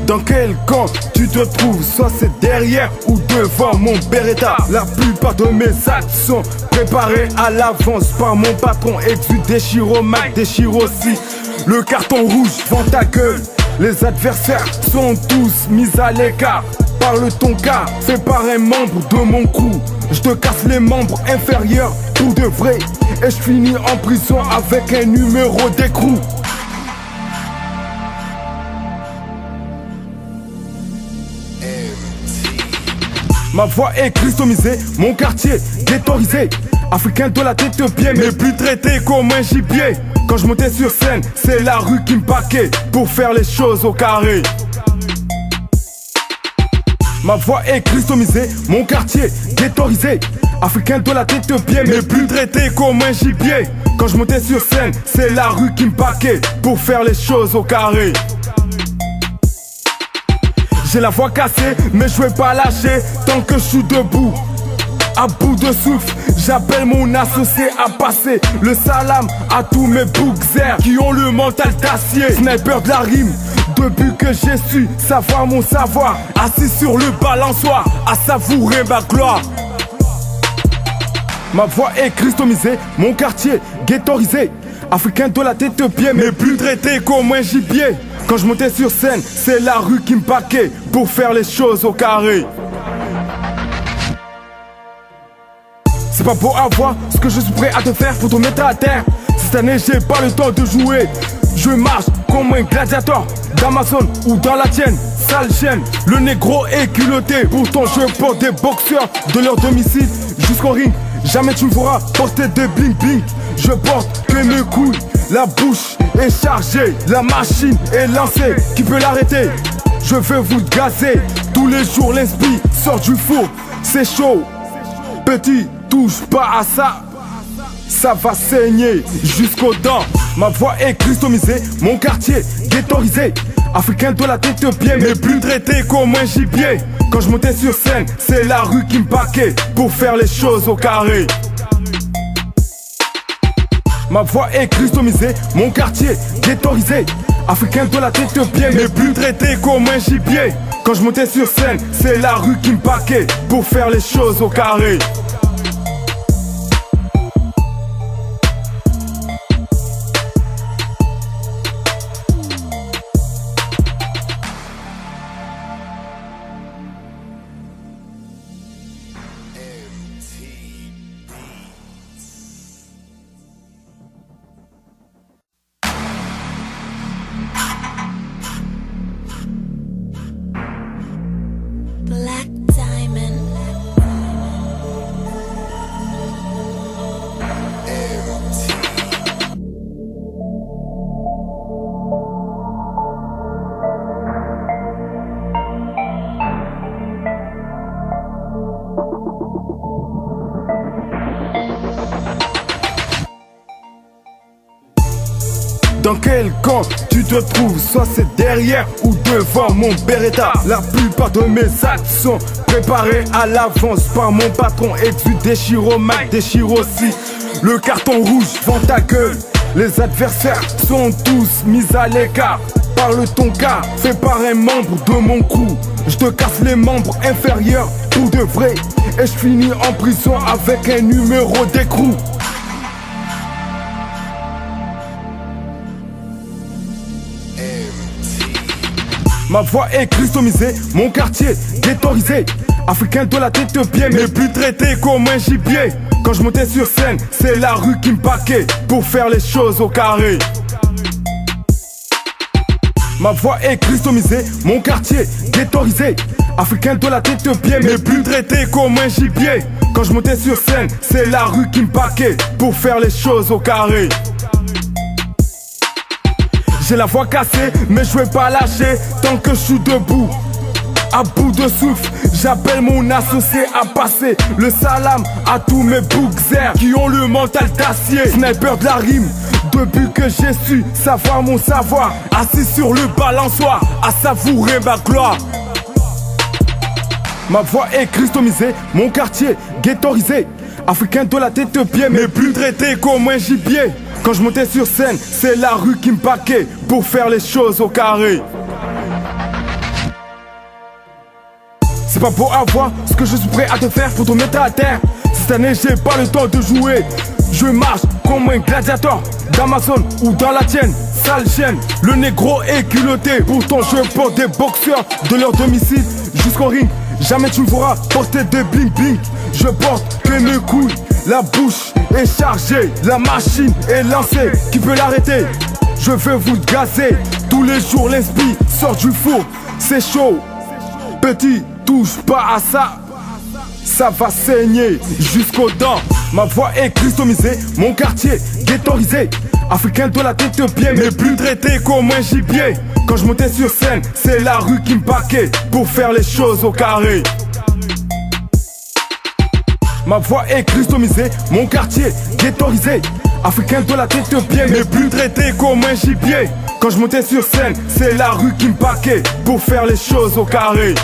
Dans quel camp tu te trouves? Soit c'est derrière ou devant mon Beretta. La plupart de mes actes sont préparés à l'avance par mon patron. Et tu déchires au Mac, déchire aussi le carton rouge, vends ta gueule. Les adversaires sont tous mis à l'écart. Parle ton cas, fait par un membre de mon crew. Je te casse les membres inférieurs pour de vrai. Et je finis en prison avec un numéro d'écrou. Ma voix est customisée, mon quartier ghettoisé. Africain de la tête aux pieds, mais plus traité comme un gibier. Quand je montais sur scène, c'est la rue qui me paquait pour faire les choses au carré. Ma voix est customisée, mon quartier ghettoisé. Africain de la tête aux pieds, mais plus traité comme un gibier. Quand je montais sur scène, c'est la rue qui me paquait pour faire les choses au carré. J'ai la voix cassée, mais je vais pas lâcher tant que je suis debout. À bout de souffle, j'appelle mon associé à passer le salam à tous mes bookzers qui ont le mental d'acier. Sniper de la rime, depuis que j'ai su savoir mon savoir. Assis sur le balançoire, à savourer ma gloire. Ma voix est customisée, mon quartier ghettoisé. Africain de la tête aux pieds, mais plus traité comme un gibier. Quand je montais sur scène, c'est la rue qui me paquait pour faire les choses au carré. C'est pas pour avoir ce que je suis prêt à te faire pour te mettre à terre. Cette année j'ai pas le temps de jouer. Je marche comme un gladiateur d'Amazon ou dans la tienne. Sale chienne, le négro est culotté. Pourtant je porte des boxeurs de leur domicile jusqu'au ring. Jamais tu me feras porter des bling bling. Je porte que mes couilles. La bouche est chargée, la machine est lancée. Qui peut l'arrêter? Je veux vous gazer. Tous les jours l'esprit sort du four. C'est chaud. Petit, touche pas à ça. Ça va saigner jusqu'aux dents. Ma voix est customisée, mon quartier ghettoisé. Africain de la tête aux pieds, mais plus traité comme un gibier. Quand je montais sur scène, c'est la rue qui me paquait pour faire les choses au carré. Ma voix est customisée, mon quartier ghettoisé. Africain de la tête aux pieds, mais plus traité comme un gibier. Quand je montais sur scène, c'est la rue qui me paquait pour faire les choses au carré. Black Diamond. Dans quel camp tu te trouves? Soit c'est derrière ou devant mon Beretta. La plupart de mes actes sont préparés à l'avance par mon patron. Et tu déchires au Mac, déchire aussi le carton rouge, vends ta gueule. Les adversaires sont tous mis à l'écart. Parle ton cas, fait par un membre de mon crew. Je te casse les membres inférieurs pour de vrai. Et je finis en prison avec un numéro d'écrou. Ma voix est customisée, mon quartier ghettoisé. Africain de la tête aux pieds, mais plus traité comme un gibier. Quand je montais sur scène, c'est la rue qui me paquait pour faire les choses au carré. Ma voix est customisée, mon quartier ghettoisé. Africain de la tête aux pieds, mais plus traité comme un gibier. Quand je montais sur scène, c'est la rue qui me paquait pour faire les choses au carré. J'ai la voix cassée, mais je vais pas lâcher tant que je suis debout. À bout de souffle, j'appelle mon associé à passer le salam à tous mes bookzers qui ont le mental d'acier. Sniper de la rime, depuis que j'ai su savoir mon savoir. Assis sur le balançoire, à savourer ma gloire. Ma voix est customisée, mon quartier ghettoisé. Africain de la tête aux pieds, mais plus traité comme un gibier. Quand je montais sur scène, c'est la rue qui me paquait pour faire les choses au carré. C'est pas beau à voir ce que je suis prêt à te faire pour te mettre à terre. Cette année j'ai pas le temps de jouer. Je marche comme un gladiateur d'Amazon ou dans la tienne. Sale chienne, le négro est culotté. Pourtant je porte des boxeurs de leur domicile jusqu'au ring. Jamais tu me feras porter des bling bling. Je porte que mes couilles. La bouche est chargée, la machine est lancée. Qui peut l'arrêter? Je veux vous gazer. Tous les jours l'esprit sort du four. C'est chaud. Petit, touche pas à ça. Ça va saigner jusqu'aux dents. Ma voix est customisée, mon quartier ghettoisé. Africain de la tête bien, mais plus traité comme un gibier. Quand je montais sur scène, c'est la rue qui me paquait pour faire les choses au carré. Ma voix est customisée, mon quartier ghettoisé. Africain de la tête bien, mais plus traité comme un gibier. Quand je montais sur scène, c'est la rue qui me paquait pour faire les choses au carré.